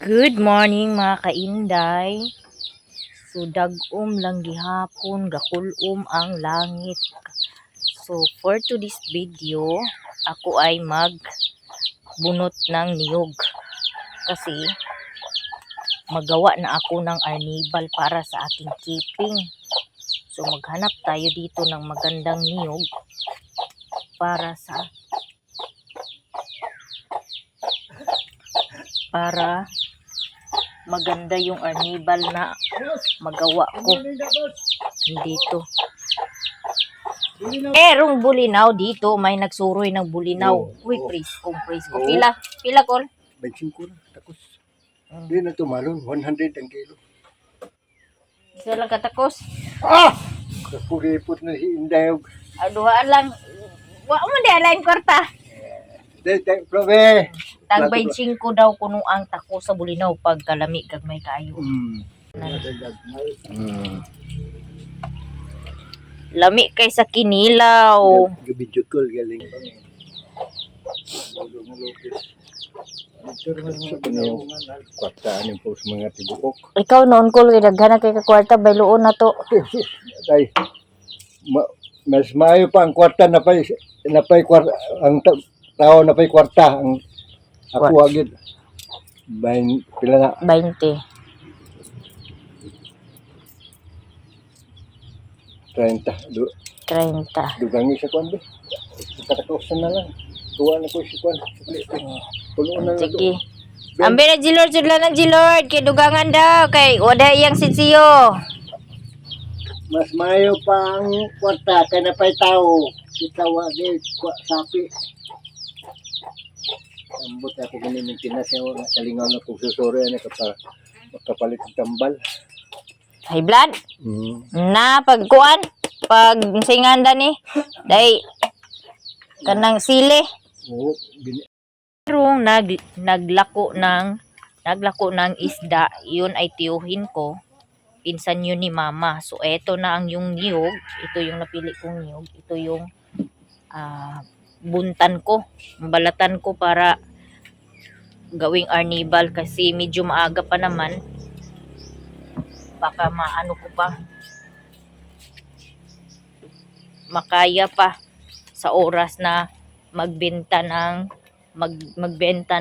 Good morning mga kainday. So dag-om lang gihapon, gakulom ang langit. So for today's video, ako ay magbunot ng niyog. Kasi magawa na ako ng arnibal para sa ating keeping. So maghanap tayo dito ng magandang niyog para maganda yung arnibal na magawa ko dito. Merong bulinaw dito, may nagsuroy ng bulinaw. Uy, praise ko. Pila kol? 25 na, takos. Hindi na tumalon, 100 ang kilo. Isa lang katakos. Kapuripot na si Indayog. Aduhaan lang. Wa mo di alain kwarta. Dahil, probe! Tag 25 daw kuno ang tako sa bulinaw pag kalami kag may kayo. Lami kay sa kinilaw. Gabidyo ko, galing. Kwartaan yung po sa mga tibukok. Ikaw noon ko daghan kay ka kwarta bayloon na to. Ay, mas maayo pa ang kwarta na pa'y kwarta, ang tao na pa'y kwarta. Ang ako agad. Pila na? 20. 30. 30. Dugangi sa kwan ba? Katakausan na lang. Tuwa na ko si kwan. Punuan na Sige. Ambil na Jilord, sudlan na Jilord. Kay dugangan daw. Kay wala iyang sinsiyo. Mas mayo pa ang kwarta kaya na pa'y tao. Kitawa din, sapi. Ambot ako ginimintinas yung kalingaw na kung susuri na makapalit ng tambal. High blood? Na, pagkuan. Pag singanda ni. Day. Kanang sili. Oo. Pero naglako ng isda, yun ay tiyuhin ko. Pinsan yun ni mama. So eto na ang yung niyog, ito yung napili kong niyog, ito yung buntan ko, balatan ko para gawing arnibal kasi medyo maaga pa naman. Baka maano ko pa. Makaya pa sa oras na magbenta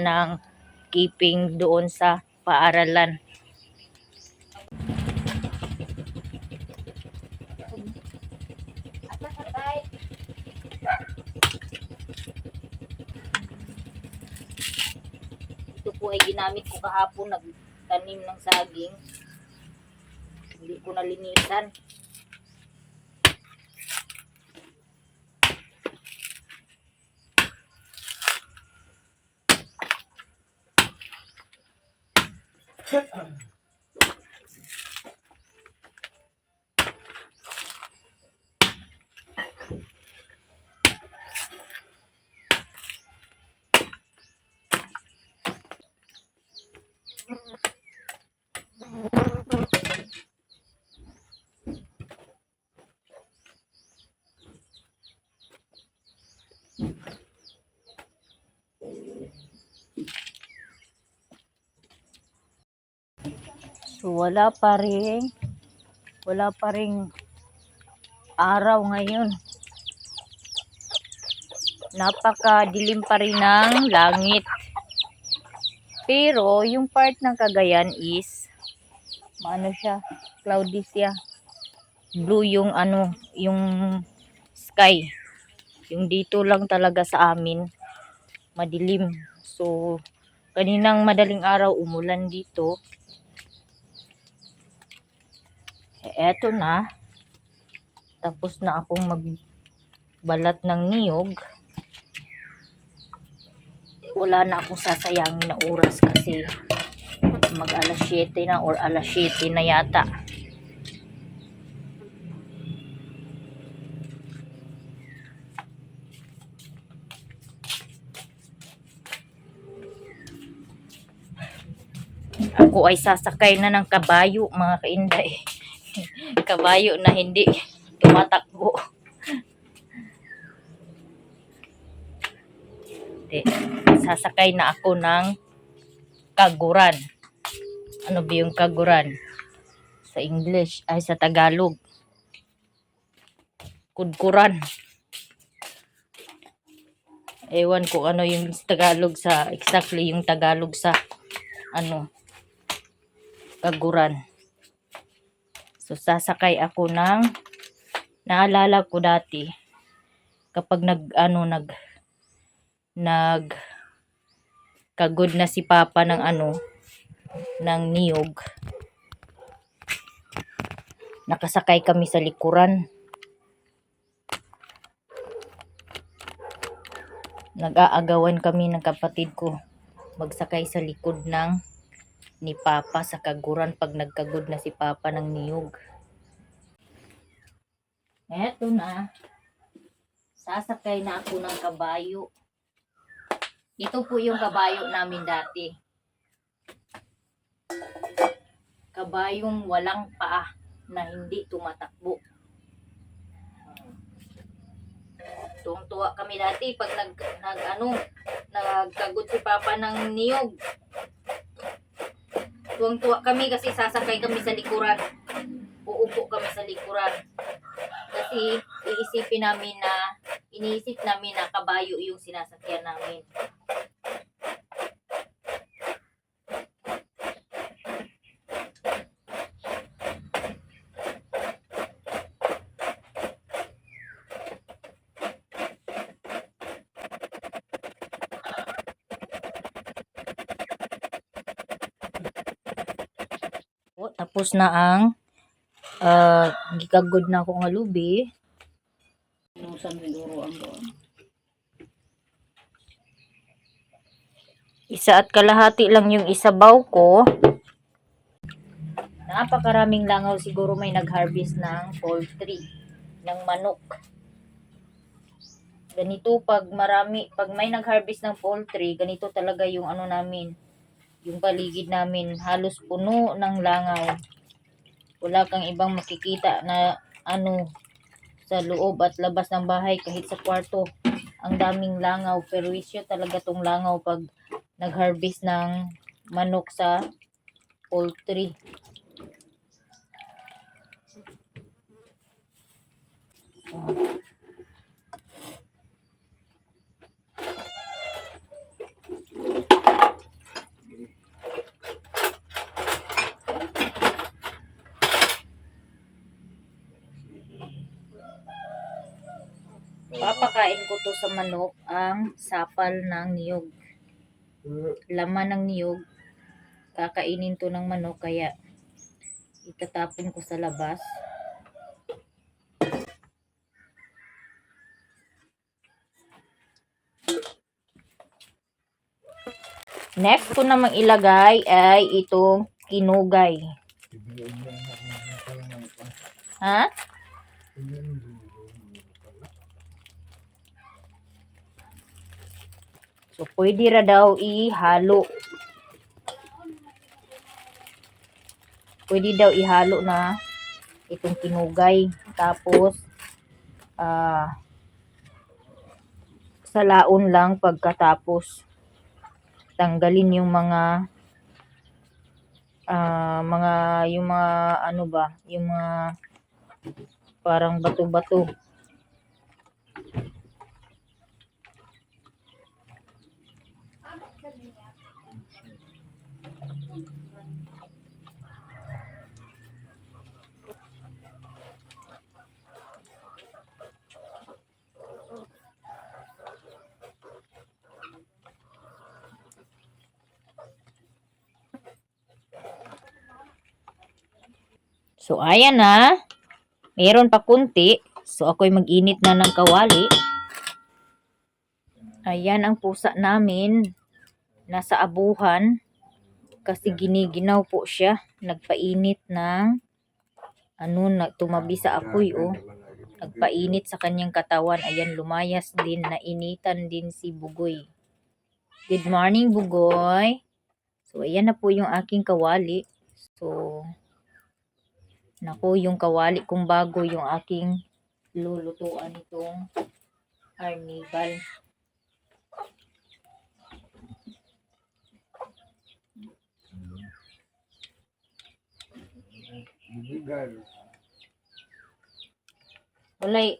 ng keeping doon sa paaralan. Ito po ay ginamit ko kahapon, nagtanim ng saging. Hindi ko nalinisan. So wala pa ring araw ngayon. Napakadilim pa rin ng langit. Pero yung part ng Cagayan is siya, cloudy siya. Blue yung yung sky. Yung dito lang talaga sa amin madilim. So kaninang madaling araw umulan dito. Eto na. Tapos na akong magbalat ng niyog. Wala na akong sasayangin na oras kasi mag alas 7 na or alas 7 na yata. Ako ay sasakay na ng kabayo mga kainday. Kabayo na hindi tumatakbo. Sasakay na ako ng kaguran. Ano ba yung kaguran? Sa English, ay sa Tagalog. Kudkuran. Ewan ko ano yung Tagalog sa, exactly yung Tagalog sa, ano, kaguran. So, sasakay ako ng, naalala ko dati, kapag kagod na si Papa ng ng niyog, nakasakay kami sa likuran. Nag-aagawan kami ng kapatid ko magsakay sa likod ng ni Papa sa kaguran pag nagkagod na si Papa ng niyog. Eto na, sasakay na ako ng kabayo. Ito po yung kabayo namin dati. Kabayong walang paa na hindi tumatakbo. Tuwang-tuwa kami dati pag nagkagod si Papa ng niyog. Tuwang-tuwa kami kasi sasakay kami sa likuran. Uupo kami sa likuran. Kasi iniisip namin na kabayo yung sinasakyan namin. Tapos na ang gikagod na ako nga lubi. Isa at kalahati lang yung isabaw ko. Napakaraming langaw, siguro may nag-harvest ng poultry, ng manok. Ganito pag may nag-harvest ng poultry, ganito talaga yung namin, yung paligid namin, halos puno ng langaw. Wala kang ibang makikita na sa loob at labas ng bahay, kahit sa kwarto. Ang daming langaw, pero wisyo talaga tong langaw pag nag-harvest ng manok sa poultry. Papakain ko to sa manok ang sapal ng niyog. Laman ng niyog, kakainin to ng manok, kaya itatapon ko sa labas. Next ko namang ilagay ay itong kinugay. Ha? So, pwede ra daw ihalo. Pwede daw ihalo na itong kinugay. Tapos, salaon lang pagkatapos. Tanggalin yung yung mga parang bato-bato. So, ayan na. Meron pa kunti. So, ako'y mag-init na ng kawali. Ayan ang pusa namin. Nasa abuhan. Kasi giniginaw po siya. Nagpainit ng tumabi sa apoy, oh. Nagpainit sa kanyang katawan. Ayan, lumayas din. Nainitan din si Bugoy. Good morning, Bugoy. So, ayan na po yung aking kawali. So, naku, yung kawali kong bago yung aking lulutuan itong arnibal. Girl. Walay.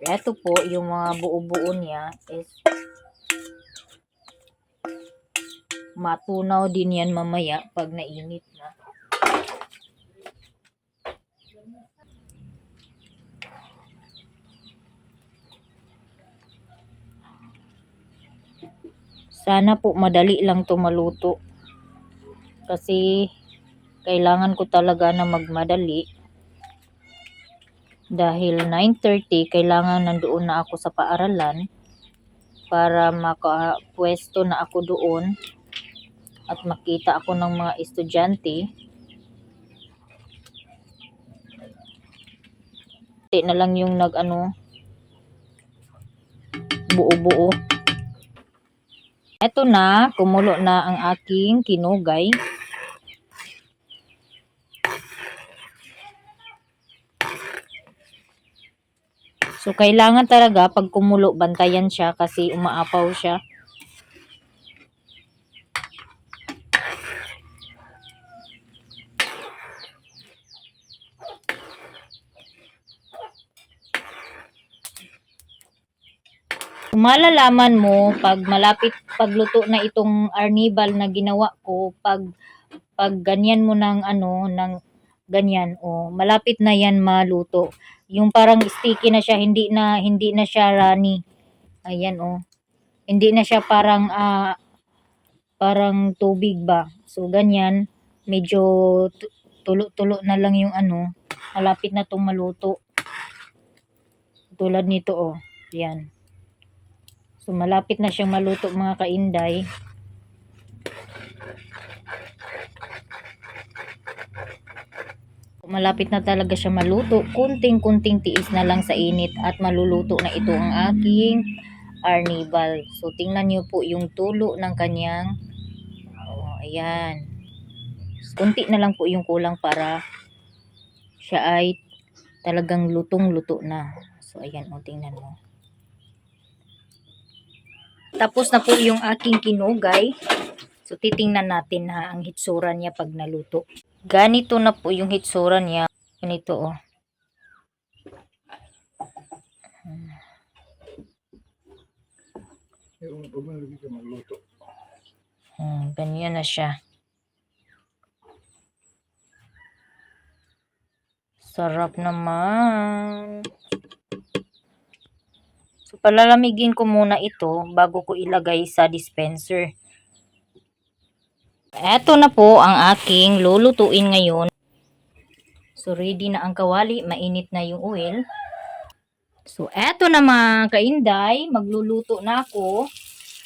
Ito po, yung mga buo-buo niya is matunaw din yan mamaya pag nainit na. Sana po madali lang to maluto. Kasi kailangan ko talaga na magmadali. Dahil 9:30 kailangan nandoon na ako sa paaralan para makapwesto na ako doon at makita ako ng mga estudyante. Na lang yung buo-buo. Eto na, kumulo na ang aking kinugay. So, kailangan talaga pag kumulo, bantayan siya kasi umaapaw siya. Malalaman mo pag malapit pagluto na itong arnibal na ginawa ko, pag ganyan mo ng ng ganyan, malapit na yan maluto. Yung parang sticky na siya, hindi na siya runny. Ayan Hindi na siya parang tubig ba. So ganyan, medyo tulo-tulo na lang yung malapit na tong maluto. Tulad nito Yan. So malapit na siyang maluto mga kainday. Malapit na talaga siya maluto. Kunting-kunting tiis na lang sa init at maluluto na ito ang aking arnibal. So tingnan niyo po yung tulo ng kanyang ayan. Kunti na lang po yung kulang para siya ay talagang lutong-luto na. So ayan tingnan mo. Tapos na po yung aking kinugay. So titingnan natin ang hitsura niya pag naluto. Ganito na po yung hitsura niya. Ganito ganyan na siya. Sarap naman. So palalamigin ko muna ito bago ko ilagay sa dispenser. Eto na po ang aking lulutuin ngayon. So ready na ang kawali, mainit na yung oil. So eto na mga kainday, magluluto na ako.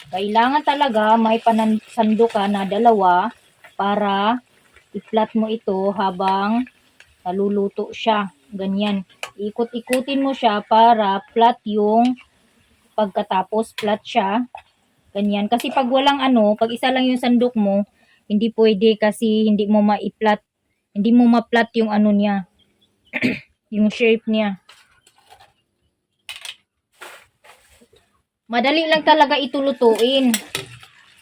Kailangan talaga may panansando ka na dalawa para i-flat mo ito habang naluluto siya. Ganyan. Ikot-ikutin mo siya para flat yung pagkatapos flat siya. Ganyan. Kasi pag walang pag isa lang yung sandok mo, hindi pwede kasi hindi mo ma-flat. Hindi mo ma-flat yung niya. Yung shape niya. Madali lang talaga ito lutuin.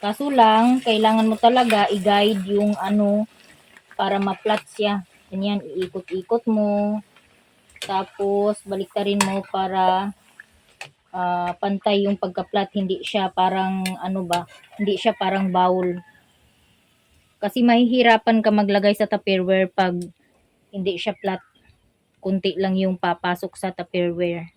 Kaso lang, kailangan mo talaga i-guide yung para ma-flat siya. Ganyan, iikot-ikot mo. Tapos, baliktarin mo para pantay yung pagka-flat. Hindi siya parang hindi siya parang bowl. Kasi mahihirapan ka maglagay sa Tupperware pag hindi siya flat. Kunti lang yung papasok sa Tupperware.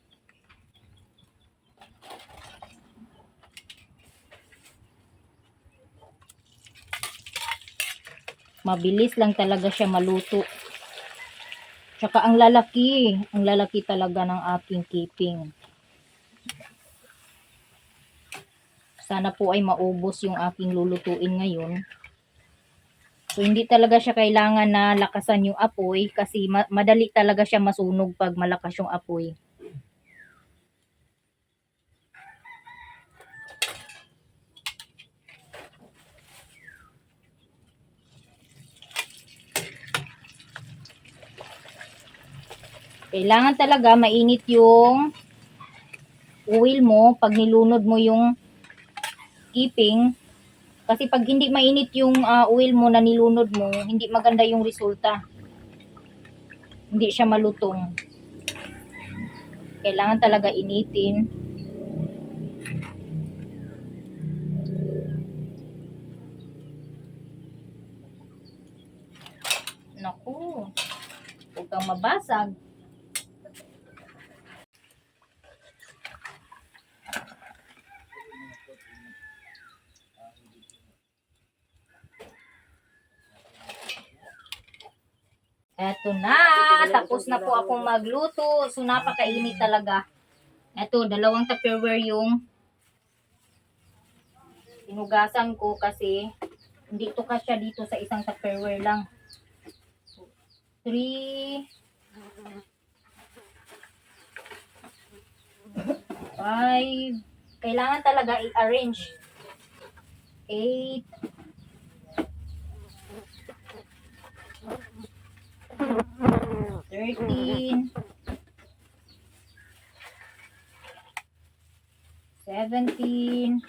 Mabilis lang talaga siya maluto. Tsaka ang lalaki talaga ng aking keeping. Sana po ay maubos yung aking lulutuin ngayon. So hindi talaga siya kailangan na lakasan yung apoy kasi madali talaga siya masunog pag malakas yung apoy. Kailangan talaga mainit yung oil mo pag nilunod mo yung keeping Kasi pag hindi mainit yung oil mo na nilunod mo, hindi maganda yung resulta. Hindi siya malutong. Kailangan talaga initin. Naku, huwag kang mabasag. Eto na, tapos na po akong magluto. So, napakainit talaga. Eto, 2 Tupperware yung tinugasan ko kasi hindi to kasya dito sa isang Tupperware lang. So, 3, 5, kailangan talaga i-arrange. 8, 13, 17, 17,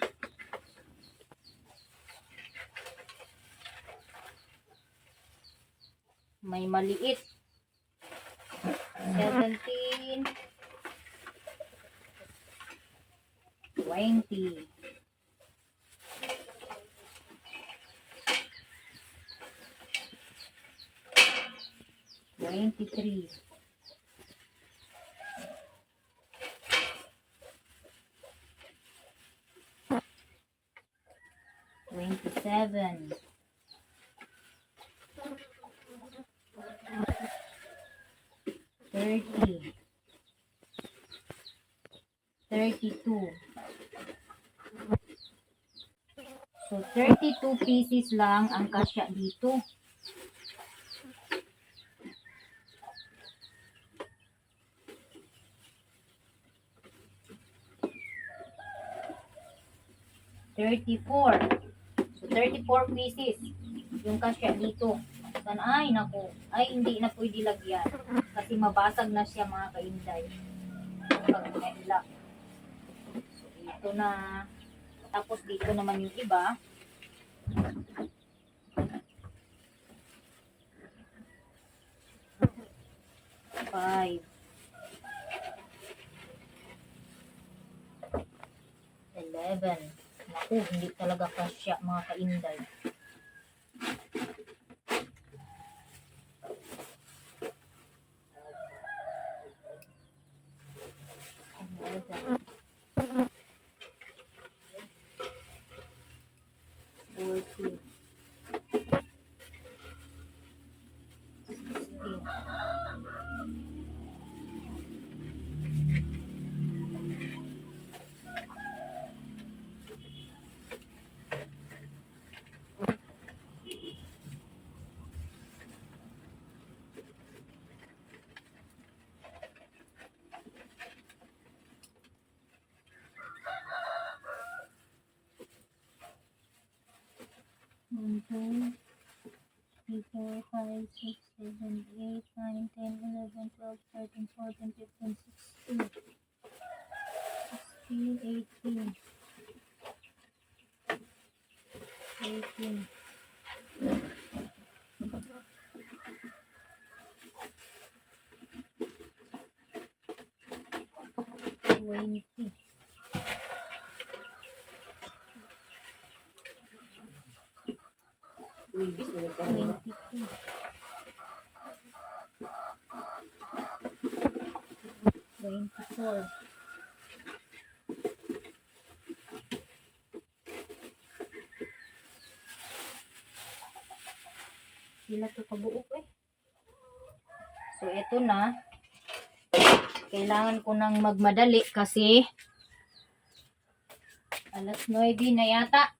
may maliit. 17, 20, 23, 27, 30, 32. So, 32 pieces lang ang kasya dito. $34. So, 34 pieces yung kasya dito. Ay, naku. Ay, hindi na pwede lagyan. Kasi mabasag na siya mga kainday. Pag nailak. So, ito na. Tapos dito naman yung iba. Five. 11. Naku, hindi talaga kasya mga kainday. 11. 14. 16. 1, 2, 3, 4, 5, 6, 7, 8, 9, 10, 11, 12, 13, 14, 15, 16, 18, 18, 20, 22, 24, sila to kabuok eh. So, eto na. Kailangan ko nang magmadali kasi alas 9 na yata.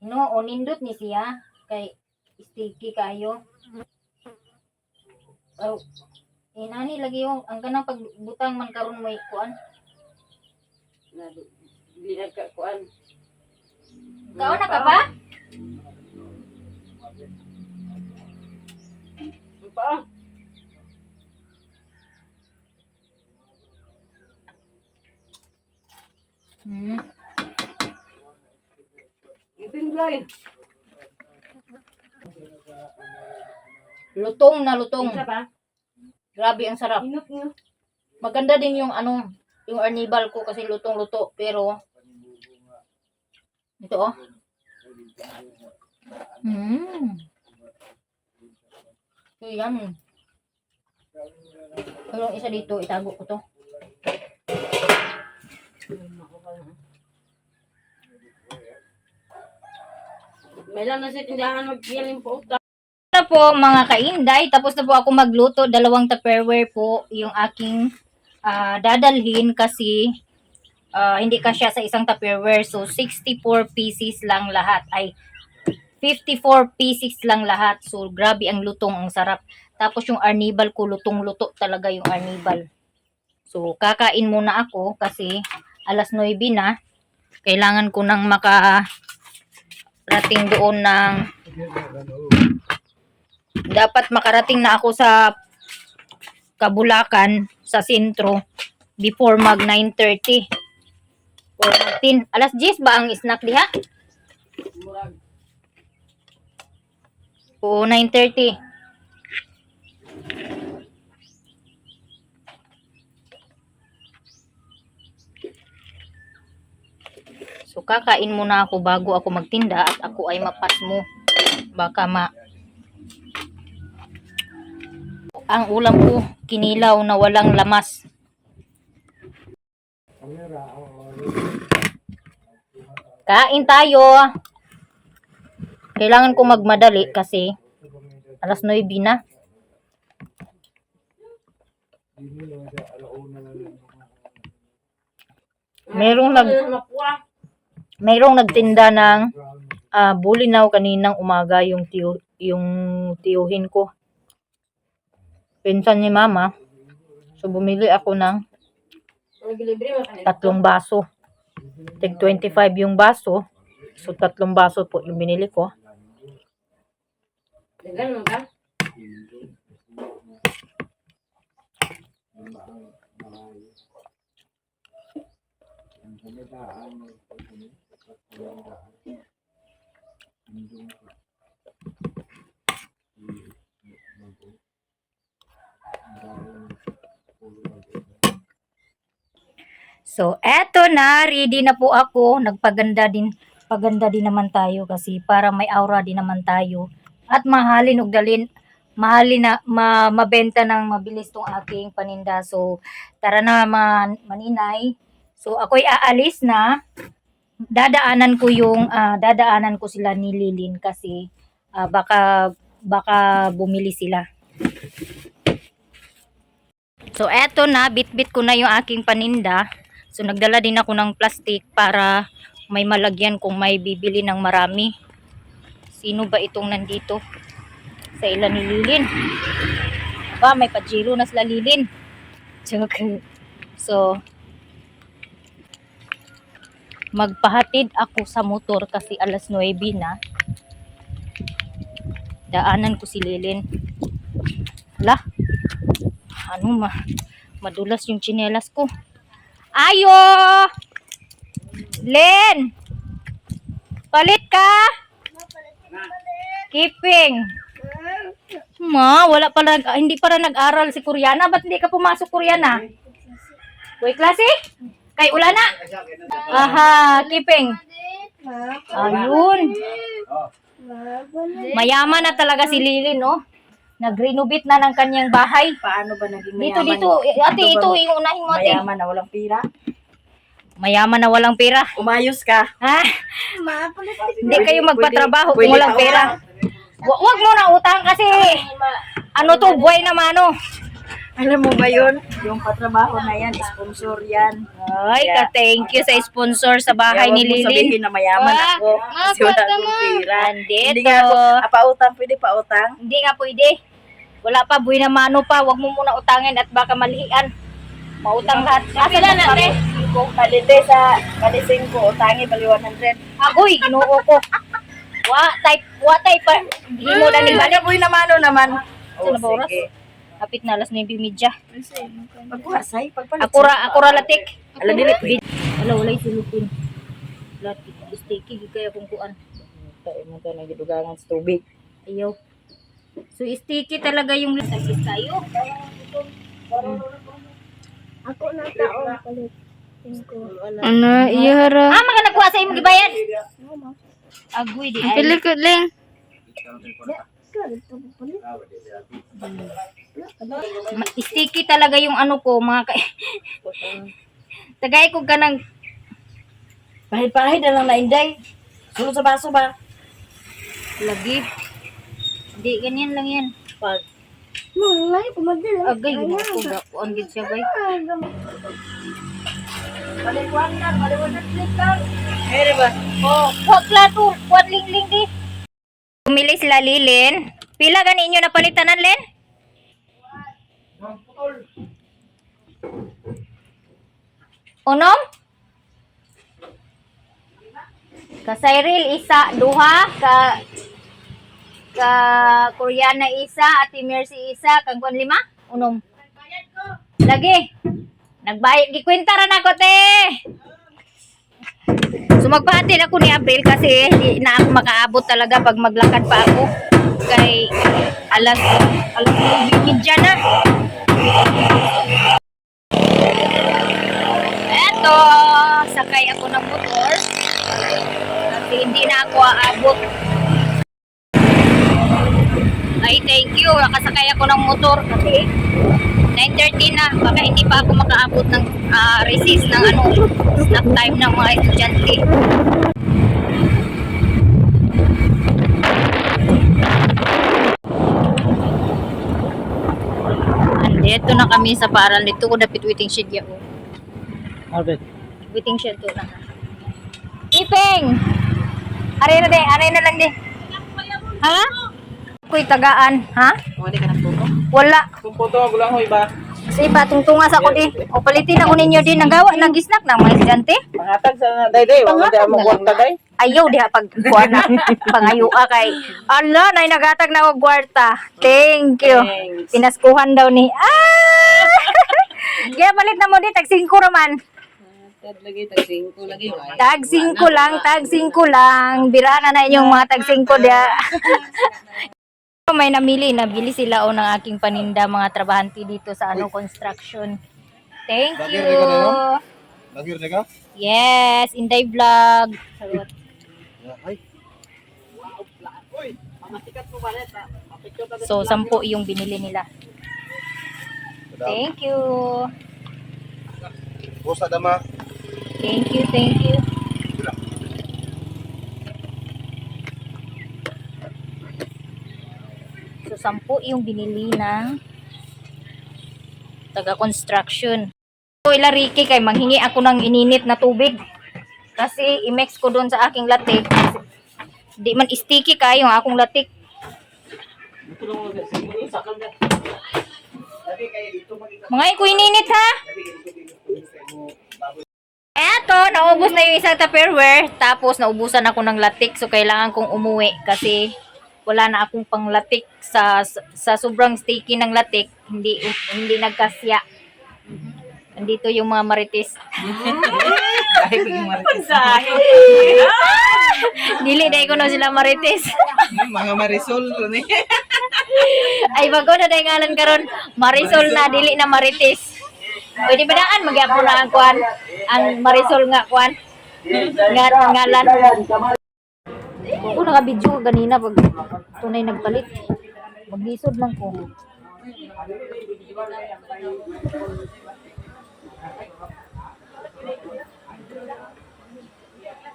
No, o nindot ni siya. Kay sticky kayo. Oh, inani lagi yung ang kanang pagbutang man karon may kuan. Di na ka kuan. Kaon na ka ba? Pa. Hmm. Itinglay. Lutong na lutong. Isa pa. Grabe ang sarap. Inok niyo. Maganda din yung yung arnibal ko kasi lutong-luto pero ito oh. So yan. Yung isa dito, itago ko to. May lang na sa tindahan magkiling po. Na po mga kainday, tapos na po ako magluto, 2 Tupperware po yung aking dadalhin kasi hindi kasya sa isang Tupperware. So 64 pieces lang lahat, ay 54 pieces lang lahat. So grabe ang lutong, ang sarap. Tapos yung arnibal ko, lutong-luto talaga yung arnibal. So kakain muna ako kasi alas 9 na. Kailangan ko nang makarating doon ng dapat makarating na ako sa Kabulacan, sa sentro, before mag 9:30 or mag 10. Alas 10 ba ang snack diha? Murag. Oo, 9:30. So kakain muna ako bago ako magtinda at ako ay mapasmo. Baka ang ulam ko, kinilaw na walang lamas. Kain tayo. Kailangan ko magmadali kasi alas 9 na. Mayroong nagtinda ng bulinaw kaninang umaga yung tiyuhin ko. Pinsan ni mama. So bumili ako ng 3 baso. Tig 25 yung baso. So 3 baso po yung binili ko. Dagan mo ka? So, eto na, ready na po ako. Paganda din naman tayo kasi para may aura din naman tayo. At mahalin na mabenta ng mabilis tong aking paninda. So, tara na maninay. So, ako'y aalis na. Dadaanan ko sila ni Lilin kasi baka bumili sila. So, eto na, bit-bit ko na yung aking paninda. So, nagdala din ako ng plastic para may malagyan kung may bibili ng marami. Sino ba itong nandito? Sa ilan ni Lilin? Ba, may Pajero na sila Lilin. Joke. So, magpahatid ako sa motor kasi alas 9 na. Daanan ko si Lilin. Hala. Madulas yung tsinelas ko. Ayo! Len! Palit ka? Keeping. Wala pala, hindi para nag-aral si Kuryana. Ba't hindi ka pumasok, Kuryana? Uy, klase? Kay Ulana? Aha, keeping. Ayun. Mayaman na talaga si Lilin, no? Nag-renovate na ng kanyang bahay. Paano ba naging mayaman? Dito. Ate, ito yung unahin mo, ate. Mayaman na walang pira? Mayaman na walang pera. Umayos ka. Ha? Hindi kayo magpatrabaho kung walang pera. Huwag mo na utang kasi ano to, buhay naman, ano. Alam mo ba yun? Yung patrabaho na yan, sponsor yan. Ay, Yeah. thank you sa sponsor sa bahay Kaya ni wag mo Lilin. sabihin na mayaman ako. Kasi wala akong pera. Andito. Hindi nga ako, pautang, pwede pautang. Hindi nga pwede. Wala pa, buhay na mano pa. Huwag mo muna utangin at baka malihian. Mautang lahat. Asa na natin? Kalite sa kalising ko, utangi bali 100. Agoy, ginoo ko. Wa type pa. Hindi mo na ni Bali, boy naman o naman. Sino ba oras? Kapit na alas 9:30. Pagkuhasay, pagpalit. Akura latik. Ala, dilit. Ala, walay silupin. Latik, sticky, kaya kung kuan. Tayo mo ito, nagdugangan sa tubig. Ayaw. So, sticky talaga yung lisagis kayo. Ako na taon palit. Ano, iyara. Ah, mga nagkuha sa imong gibayad. Agoy, di ay. Pili ko lang. Sticky talaga yung ano ko, mga tagay ko ganang Pahid-pahid na lang na inday. Sulod sa baso ba? lagi. Hindi, ganyan lang yan. Pag. Mulay, pumadil. Agay, ginako ga. Kuan gid siya, bay. Malikuan lang, maliwan na lang. Mere ba? Oh, huwag plato. Huwag ling-ling di. Pumili sila Lilin. Pila ganin nyo napalitanan, Len? Unom? Ka Cyril isa, duha, ka Koreana isa, Ate Mercy isa, kang kuan lima? Unom. Lagi. Nagbayad gikwenta ra nako te. So magpahatid ako ni April kasi hindi na ako makaabot talaga pag maglakad pa ako. Kay alas 9:30 na. Eto, sakay ako ng motor. Kasi hindi na ako aabot. Ay, thank you. Nakasakay ako ng motor kasi 9:30 na. Baka hindi pa ako makaabot ng recess ng snack time ng mga estudyante. Andito na kami sa paral. Dito ko dapit waiting shed ya. Albert. Waiting shed to na. Ipeng! Aray na lang di. Ha? Ako'y tagaan. Ha? Wala ka ng puto? Wala. Kung puto, gulang ho iba. Kasi patungtungas ako di. O palitin ako ninyo din. Nagawa ng gisnak ng mga estudyante. Pangatag sa day-day, wag mo tayo magwanta day. Ayaw diha pag kuha na. Pangayua kay. Ala, nay nagatag na ako kwarta. Thank you. Thanks. Pinaskuhan daw ni. Ah! Kaya palit na mo di. Tag 5 raman. Tad lagi, tag 5 lagi. Tag 5 lang. Birana na inyong mga tag 5 dia. May nabili sila o ng aking paninda mga trabahante dito sa construction. Thank you. Lagir na ka? Yes, Inday Vlog. Ay. So, 10 yung binili nila. Thank you. Bosa dama. Thank you, thank you. So, 10 yung binili ng taga-construction. So, ilariki kay manghingi ako ng ininit na tubig. Kasi i-mix ko doon sa aking latik. Di man sticky kayo ang akong latik. Mga ko ininit ha. Eto, naubos na yung isang Tupperware. Tapos, naubusan ako ng latik. So, kailangan kong umuwi kasi wala na akong panglatik sa sobrang sticky ng latik. Hindi nagkasya. Andito yung mga marites. Dahil biging marites. Dili dahil ko na sila marites. Mga Marisol. Ay, bago na dahil ngalan karon Marisol na, dili na marites. Pwede ba daan? Mag-iapo na ang kuan. Ang Marisol nga kuan. Ngalan. Ako naka-video ganina pag tunay nagpalit. Maglisod lang ko.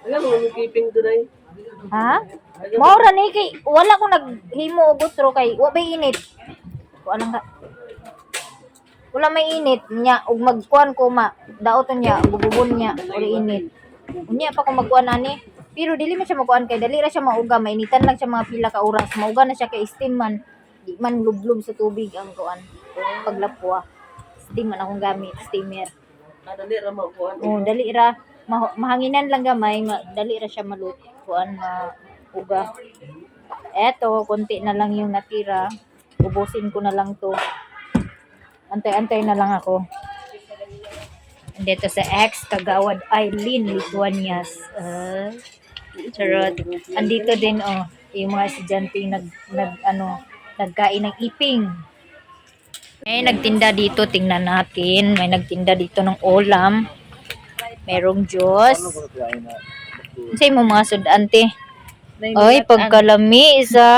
Alam mo, may keeping today. Ha? Maura ni kay wala ko naghimo og gutro kay wa bay init. Ko anong Wala may init niya ug magkuan ko daoton niya bububon niya uli init. Unya pa ko magkuan ani. Pero dili man siya magkuan kay dali ra siya mauga, mainitan lang siya mga pila ka oras. Mauga na siya kay steam man. Di man lublob sa tubig ang kuan. Paglapwa. Steam man akong gamit, steamer. Dali ra mo kuan. Oh, dali ra mahanginan lang gamay, dali ra siya kuan uga. Eto, konti na lang yung natira. Ubusin ko na lang to. Antay-antay na lang ako. Dito sa ex Kagawad Eileen Lituanias. Charot. Andito din yung mga estudyante nagkain ng iping. May nagtinda dito, tingnan natin. May nagtinda dito ng ulam. Merong juice. Say mo mga sudante. Ay, pagkalami isa.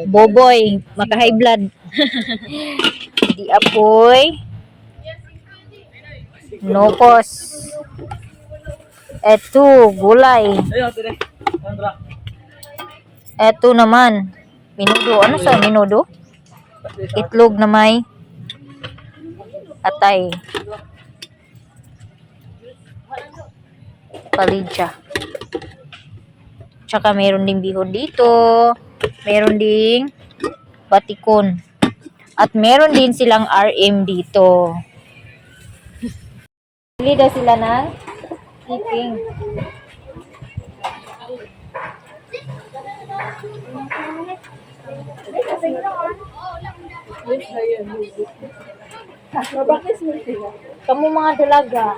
Boboy, maka-high blood. Di apoy. Nopos. Eto, gulay. Eto naman. Minudo. Ano sa minudo? Itlog na may atay. Palidya. Tsaka meron ding bihon dito. Meron ding batikon. At meron din silang RM dito. Bili daw sila ng iping. Kamu mga dalaga,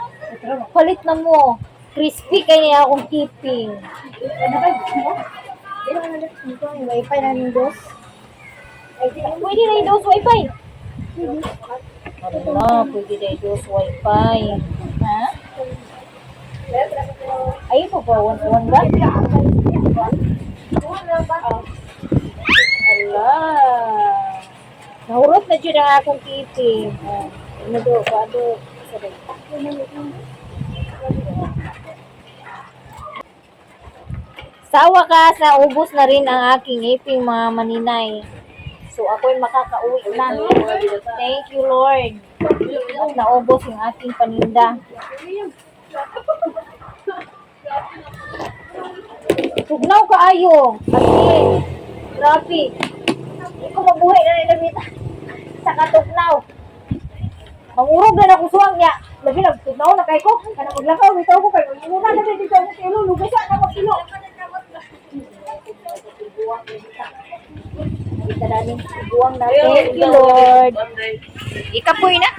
palit na mo. Crispy kaya akong keeping. Wifi na ng dos. Pwede na yung dos wifi. Ano, pwede na yung dos wifi. Ha? Ayun po ba? One ba? Ala. Nahurot na dyan ang akong keeping. Ano do? Bado. Sawa ka sa ubos na rin ang aking iping mga maninay. So ako'y makakauwi na. Thank you Lord. At naubos yung aking paninda. Tugnaw ka ayo. Kasi traffic. Hindi ko mabuhay na nilamita sa katugnaw. Mangurog na akong suwang niya. Labi na, tugnaw na kay ko. Kana maglakaw, bitaw ko kayo. Muna na dito ang kilo. Lugasan na mo kilo. Buwang natin. Thank you, Lord. Ikapoy na.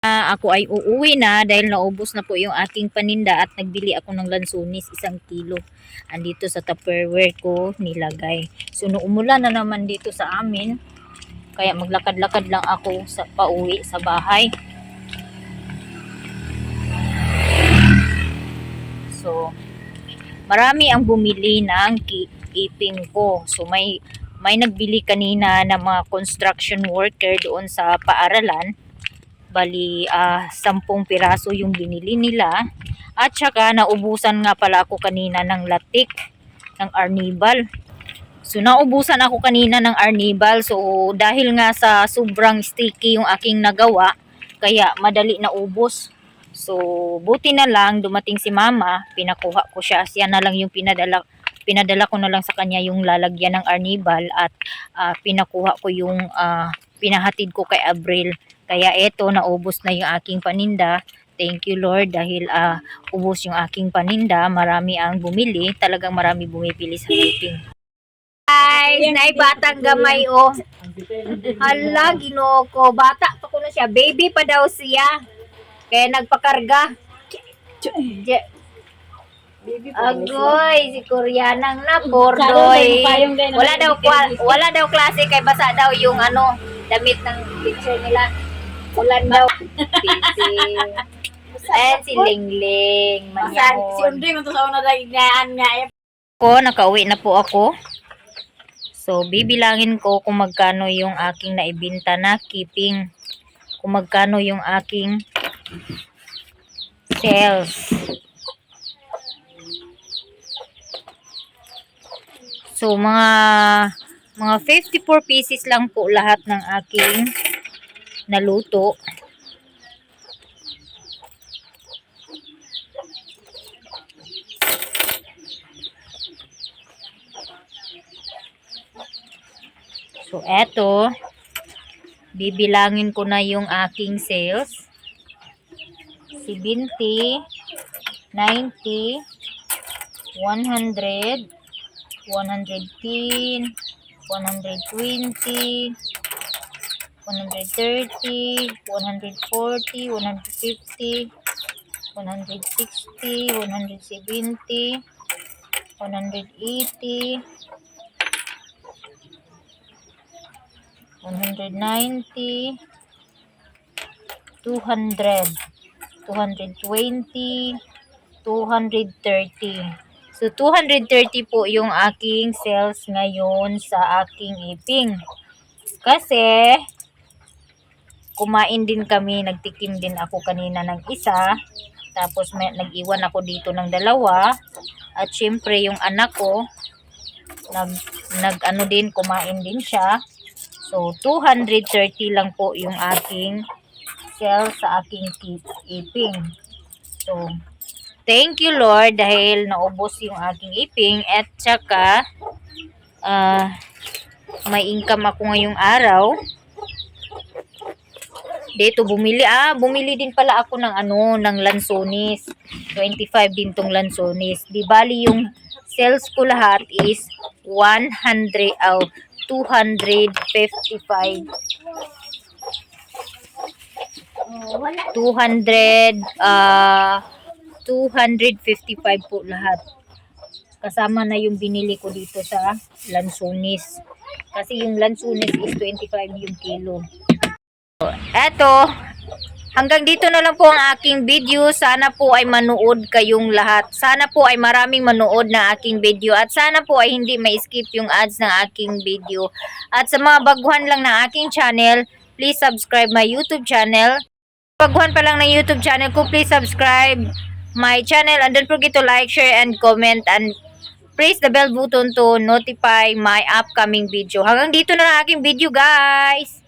Ako ay uuwi na dahil naubos na po yung aking paninda at nagbili ako ng lansunis 1 kilo. Andito sa Tupperware ko nilagay. So nung umulan na naman dito sa amin, kaya maglakad-lakad lang ako sa pauwi sa bahay. So marami ang bumili ng iping ko. So may nagbili kanina ng mga construction worker doon sa paaralan. Bali 10 piraso yung binili nila. At saka naubusan nga pala ako kanina ng latik ng Arnibal. So naubusan ako kanina ng Arnibal. So dahil nga sa sobrang sticky yung aking nagawa, kaya madali naubos. So buti na lang dumating si mama, pinakuha ko siya. Siya na lang yung pinadala ko na lang sa kanya yung lalagyan ng Arnibal at pinakuha ko yung pinahatid ko kay Abril. Kaya eto, naubos na yung aking paninda. Thank you Lord dahil ubos yung aking paninda. Marami ang bumili. Talagang marami bumipili sa iping. Guys, naay batang gamay oh. Hala, Ginoo ko. Bata pa ko na siya. Baby pa daw siya. Kaya nagpakarga. Agoy, si Koreanang na bordoy. Wala daw klase kay basa daw yung damit ng picture nila. Ulan daw. Ayan si Lingling. Si Undri mo to sa una daginaan nga. Nakauwi na po ako. So, bibilangin ko kung magkano yung aking naibinta na keeping. Kung magkano yung aking sales. So, mga Mga 54 pieces lang po lahat ng aking naluto. So, eto. Bibilangin ko na yung aking sales. 70, 90, 100, 110, 120, 130, 140, 150, 160, 170, 180, 190, 200, 220, 230. So, 230 po yung aking sales ngayon sa aking iping. Kasi, kumain din kami, nagtikim din ako kanina ng isa. Tapos, nag-iwan ako dito ng dalawa. At syempre, yung anak ko, ano din, kumain din siya. So, 230 lang po yung aking sales sa aking iping. So, thank you Lord dahil naubos yung aking iping at saka may income ako ngayong araw. Dito bumili din pala ako ng ng lansones. 25 din tong lansones. Di bali yung sales ko lahat is 255. 255 po lahat. Kasama na yung binili ko dito sa lansones. Kasi yung lansones is 25 yung kilo. So, eto, hanggang dito na lang po ang aking video. Sana po ay manood kayong lahat. Sana po ay maraming manood na aking video. At sana po ay hindi ma-skip yung ads ng aking video. At sa mga baguhan lang ng aking channel, please subscribe my YouTube channel. Baguhan pa lang ng YouTube channel ko, please subscribe my channel. And don't forget to like, share, and comment. And press the bell button to notify my upcoming video. Hanggang dito na ang aking video, guys.